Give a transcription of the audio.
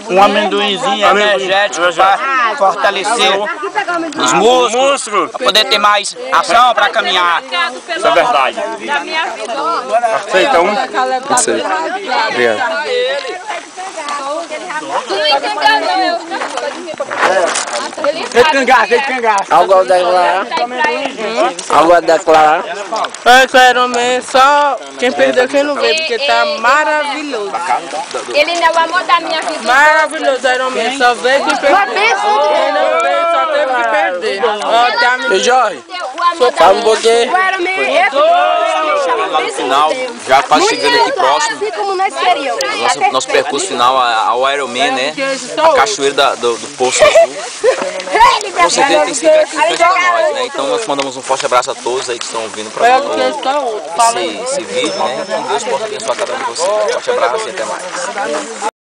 um amendoinzinho energético para fortalecer os músculos, para poder ter mais ação para caminhar. Isso é verdade. Aceita um? Aceito. Obrigado. Tu não entendeu, não. Leite cangaço. Algo a declarar? Algo a declarar? Eu quero mesmo só quem perdeu, quem não veio, porque tá maravilhoso. Ele não é o amor da minha vida. Maravilhoso, Iron Man. Só veio quem perdeu. Quem não veio, só teve que perder. Ó, tá me... E Jorge, O fala um pouquinho. Lá no final, já quase chegando aqui próximo, assim como nós queríamos. nosso percurso final ao Ironman, né? A cachoeira do Poço Azul. Com certeza tem sido gratificante para nós, né? Então nós mandamos um forte abraço a todos aí que estão vindo para esse vídeo, né? Que Deus possa abençoar cada um de vocês. Forte abraço e até mais.